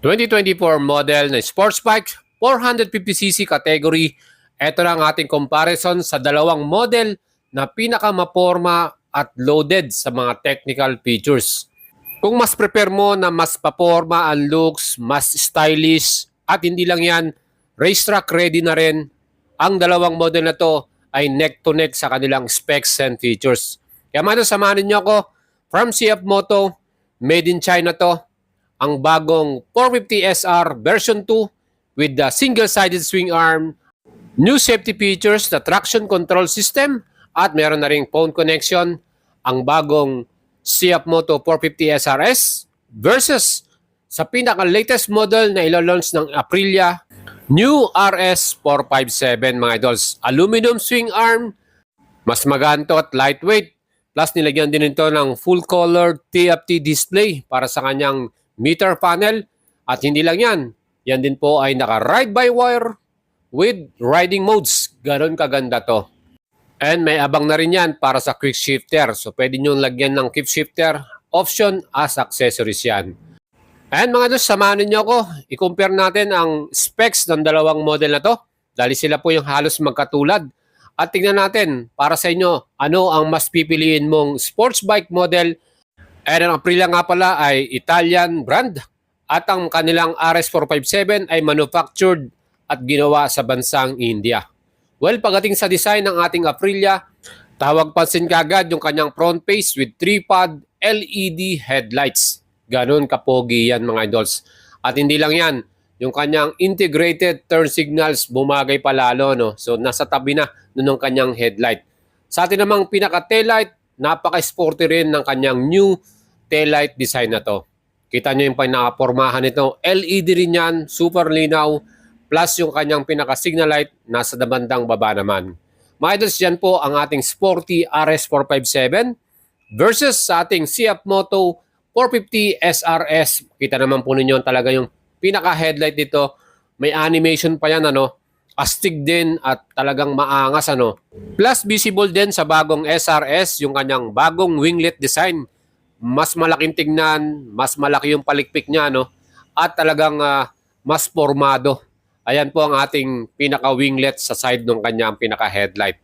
2024 model na sports bike, 450cc category. Ito na ang ating comparison sa dalawang model na pinakamaporma at loaded sa mga technical features. Kung mas prepare mo na mas paporma ang looks, mas stylish, at hindi lang yan, racetrack ready na rin, ang dalawang model na to ay neck to neck sa kanilang specs and features. Kaya mga samahan niyo ako from CF Moto, made in China to, ang bagong 450SR version 2 with the single-sided swing arm, new safety features, the traction control system, at meron na ring phone connection, ang bagong CF Moto 450 SRS versus sa pinaka-latest model na ilo-launch ng Aprilia, new RS 457 mga idols. Aluminum swing arm, mas maganto at lightweight, plus nilagyan din ito ng full-color TFT display para sa kanyang meter panel. At hindi lang yan din po ay naka-ride-by-wire with riding modes. Ganon kaganda to. And may abang na rin yan para sa quick shifter. So pwede nyo lagyan ng quick shifter option as accessories yan. And mga dos, samahan niyo ako. I-compare natin ang specs ng dalawang model na to. Dahil sila po yung halos magkatulad. At tingnan natin para sa inyo ano ang mas pipiliin mong sports bike model. And ang Aprilia nga pala ay Italian brand. At ang kanilang RS457 ay manufactured at ginawa sa bansang India. Well, pagdating sa design ng ating Aprilia, tawag pansin kagad yung kanyang front face with 3-pod LED headlights. Ganon kapogi yan mga idols. At hindi lang yan, yung kanyang integrated turn signals bumagay palalo. No? So nasa tabi na ng kanyang headlight. Sa atin namang pinaka-taillight, napaka-sporty rin ng kanyang new taillight design na to. Kita nyo yung pinaka-pormahan nito. LED rin yan, super linaw. Plus yung kanyang pinaka-signal light nasa bandang baba naman. Mga idols, yan po ang ating sporty RS457 versus sa ating CF Moto 450 SRS. Kita naman po ninyo talaga yung pinaka-headlight dito. May animation pa yan, ano? Astig din at talagang maangas, ano? Plus visible din sa bagong SRS yung kanyang bagong winglet design. Mas malaking tignan, mas malaki yung palikpik niya, no? At talagang mas formado. Ayan po ang ating pinaka-winglet sa side ng kanyang pinaka-headlight.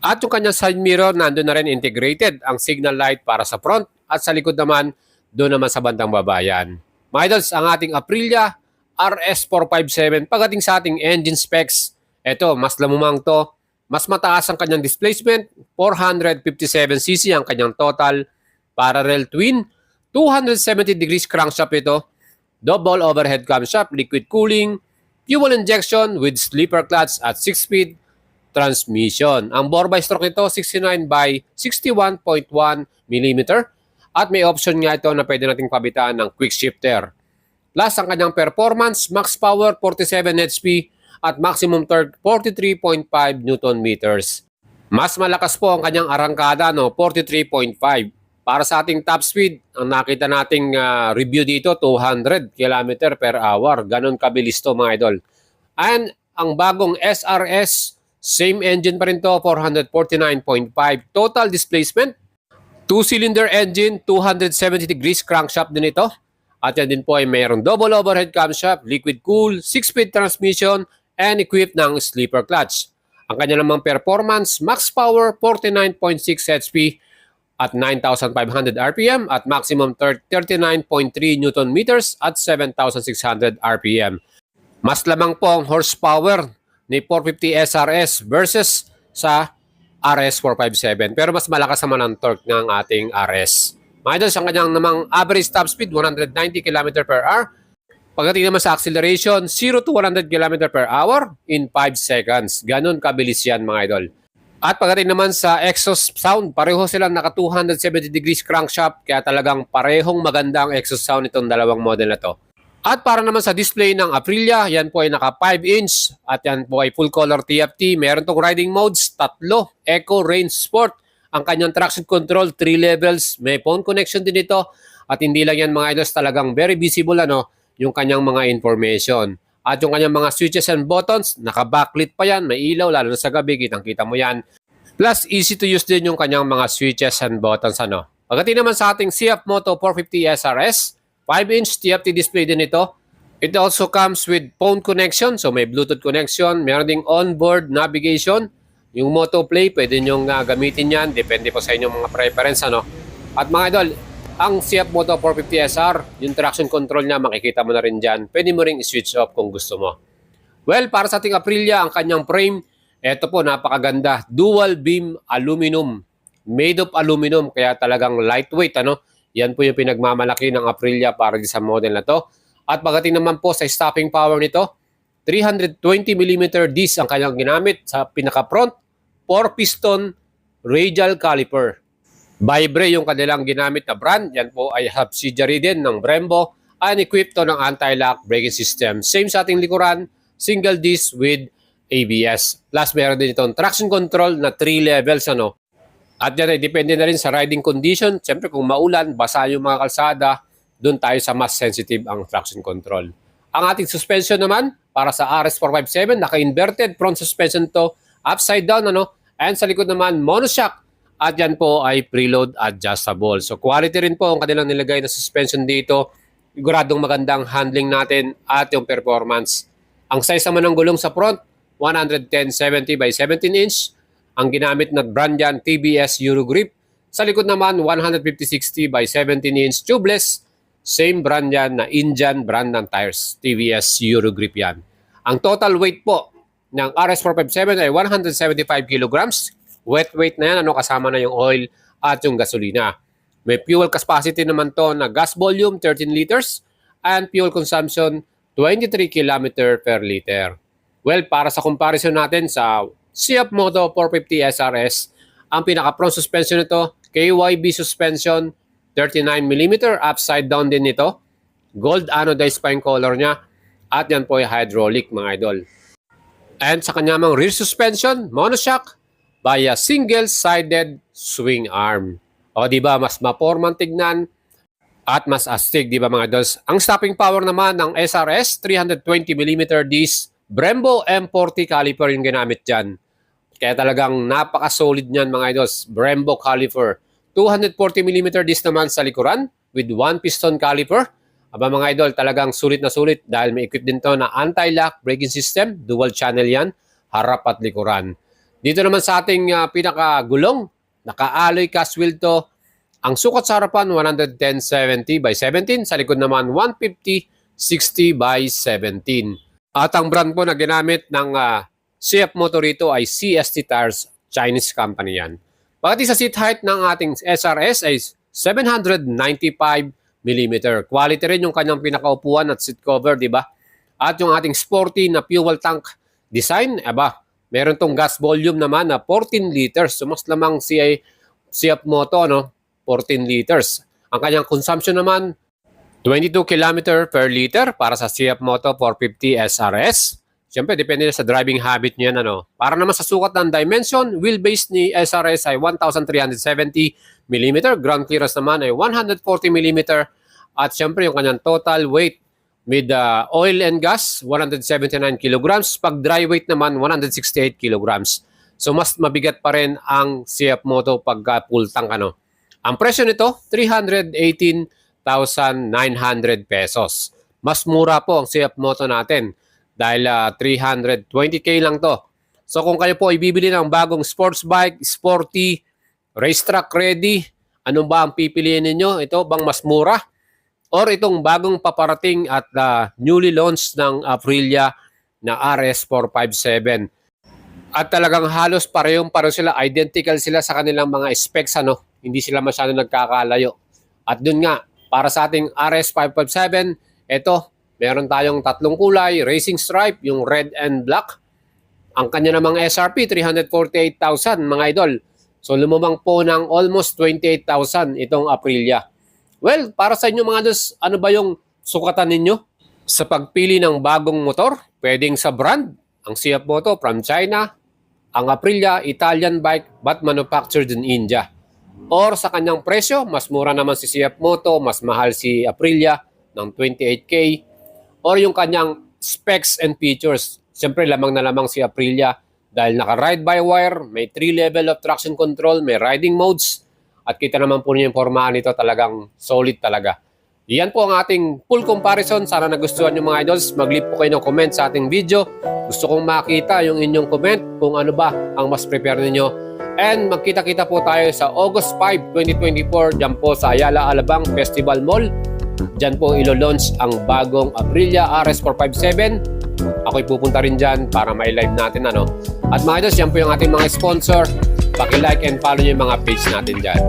At yung kanyang side mirror, nandun na rin integrated ang signal light para sa front. At sa likod naman, doon naman sa bandang babayan. Mga idols, ang ating Aprilia RS457. Pagdating sa ating engine specs, eto, mas lamumang to. Mas mataas ang kanyang displacement. 457cc ang kanyang total. Parallel twin. 270 degrees crankshaft ito. Double overhead camshaft, liquid cooling, fuel injection with sleeper clutch at 6-speed transmission. Ang bore by stroke nito 69 by 61.1 mm at may option nga ito na pwede nating pabitaan ng quick shifter. Plus ang kanyang performance, max power 47 HP at maximum torque 43.5 Nm. Mas malakas po ang kanyang arangkada, no, 43.5. Para sa ating top speed, ang nakita nating review dito, 200 km per hour. Ganon kabilis to mga idol. And ang bagong SRS, same engine pa rin to, 449.5. Total displacement, 2-cylinder engine, 270 degrees crankshaft din ito. At yan din po ay mayroong double overhead camshaft, liquid cool, 6-speed transmission, and equipped ng sleeper clutch. Ang kanya namang performance, max power, 49.6 HP, at 9,500 RPM at maximum torque 39.3 Nm at 7,600 RPM. Mas lamang po ang horsepower ni 450 SRS versus sa RS457. Pero mas malakas naman ang torque ng ating RS. Mga idols, ang kanyang namang average top speed 190 km per hour. Pagdating naman sa acceleration, 0 to 100 km per hour in 5 seconds. Ganon kabilis yan mga idol. At pagdating naman sa exhaust sound, pareho silang naka 270 degrees crankshaft, kaya talagang parehong maganda ang exhaust sound itong dalawang model na to. At para naman sa display ng Aprilia, yan po ay naka 5-inch at yan po ay full color TFT. Meron tong riding modes, tatlo, Eco, Range, Sport. Ang kanyang traction control, 3 levels, may phone connection din ito. At hindi lang yan mga idols, talagang very visible yung kanyang mga information. At yung kanyang mga switches and buttons, naka-backlit pa yan, may ilaw, lalo na sa gabi, kitang-kita mo yan. Plus, easy to use din yung kanyang mga switches and buttons. Pagdating naman sa ating CF Moto 450 SRS, 5-inch TFT display din ito. It also comes with phone connection, so may Bluetooth connection, meron ding onboard navigation, yung Motoplay, pwede nyong gamitin yan, depende po sa inyong mga preference, ano. At mga idol, ang CF Moto 450SR, yung traction control niya, makikita mo na rin dyan, pwede mo ring i-switch off kung gusto mo. Well, para sa ating Aprilia, ang kanyang frame, eto po, napakaganda, dual beam aluminum, made of aluminum, kaya talagang lightweight, ano. Yan po yung pinagmamalaki ng Aprilia para sa model na to. At pagdating naman po sa stopping power nito, 320mm disc ang kanyang ginamit sa pinaka-front, 4-piston radial caliper. Vibre yung kanilang ginamit na brand. Yan po ay subsidiary din ng Brembo and equipped to ng anti-lock braking system. Same sa ating likuran, single disc with ABS. Plus meron din itong traction control na 3 levels, ano. At yan ay depende na rin sa riding condition. Siyempre kung maulan, basa yung mga kalsada, doon tayo sa mas sensitive ang traction control. Ang ating suspension naman, para sa RS457, naka-inverted front suspension to, upside down, ano, and sa likod naman, monoshock. At yan po ay preload adjustable. So quality rin po ang kanilang nilagay na suspension dito. Siguradong magandang handling natin at yung performance. Ang size naman ng gulong sa front, 110/70 by 17 inch. Ang ginamit na brand yan, TBS Eurogrip. Sa likod naman, 150/60 by 17 inch tubeless. Same brand yan na Indian brand ng tires, TVS Eurogrip yan. Ang total weight po ng RS457 ay 175 kilograms. Wet weight na yan, ano, kasama na yung oil at yung gasolina. May fuel capacity naman to na gas volume 13 liters and fuel consumption 23 km per liter. Well, para sa comparison natin sa CF Moto 450 SRS, ang pinaka-front suspension nito, KYB suspension, 39mm, upside down din nito. Gold anodized spine color niya. At yan po ay hydraulic, mga idol. And sa kanyang rear suspension, monoshock by a single-sided swing arm. O diba, mas mapormang tignan at mas astig, diba mga idols? Ang stopping power naman ng SRS, 320mm disc, Brembo M40 caliper yung ginamit dyan. Kaya talagang napaka-solid niyan, mga idols. Brembo caliper. 240mm disc naman sa likuran with 1-piston caliper. Aba mga idol, talagang sulit na sulit dahil may equip din to na anti-lock braking system. Dual channel yan, harap at likuran. Dito naman sa ating pinakagulong, naka-alloy cast wheel to. Ang sukat sa harapan, 110/70 by 17. Sa likod naman, 150/60 by 17. At ang brand po na ginamit ng CF Moto rito ay CST Tires, Chinese company yan. Pagdating sa seat height ng ating SRS ay 795mm. Quality rin yung kanyang pinakaupuan at seat cover, di ba? At yung ating sporty na fuel tank design, meron tong gas volume naman na 14 liters. So mas lamang CF Moto, no? 14 liters. Ang kanyang consumption naman, 22 km per liter para sa CF Moto 450 SRS. Siyempre, depende sa driving habit niyan, ano. Para naman sa sukat ng dimension, wheelbase ni SRS ay 1,370mm, ground clearance naman ay 140mm, at siyempre yung kanyang total weight with oil and gas, 179 kilograms. Pag dry weight naman, 168 kilograms. So, mas mabigat pa rin ang CF Moto pag full tank, ano. Ang presyo nito, 318,900 pesos. Mas mura po ang CF Moto natin. Dahil 320k lang to. So kung kayo po ay bibili ng bagong sports bike, sporty, racetrack ready, ano ba ang pipiliin ninyo? Ito bang mas mura? Or itong bagong paparating at newly launched ng Aprilia na RS457? At talagang halos pareho sila, identical sila sa kanilang mga specs, ano? Hindi sila masyado nagkakalayo. At dun nga, para sa ating RS557, ito, meron tayong tatlong kulay, racing stripe, yung red and black. Ang kanya namang SRP, 348,000 mga idol. So lumamang po ng almost 28,000 itong Aprilia. Well, para sa inyo mga idol, ano ba yung sukatan ninyo sa pagpili ng bagong motor? Pwedeng sa brand, ang CF Moto from China, ang Aprilia, Italian bike but manufactured in India. Or sa kanyang presyo, mas mura naman si CF Moto, mas mahal si Aprilia ng 28k. Or yung kanyang specs and features. Siyempre, lamang na lamang si Aprilia dahil naka-ride-by-wire, may 3 level of traction control, may riding modes, at kita naman po niyo yung formahan nito, talagang solid talaga. Yan po ang ating full comparison. Sana nagustuhan nyo mga idols. Mag-leave po kayo ng comment sa ating video. Gusto kong makita yung inyong comment kung ano ba ang mas prepare ninyo. And magkita-kita po tayo sa August 5, 2024 dyan po sa Ayala Alabang Festival Mall. Dyan po ilo-launch ang bagong Aprilia RS457. Ako'y pupunta rin dyan para ma-live natin. At mga idols, yan po yung ating mga sponsor. Paki-like and follow nyo yung mga page natin dyan.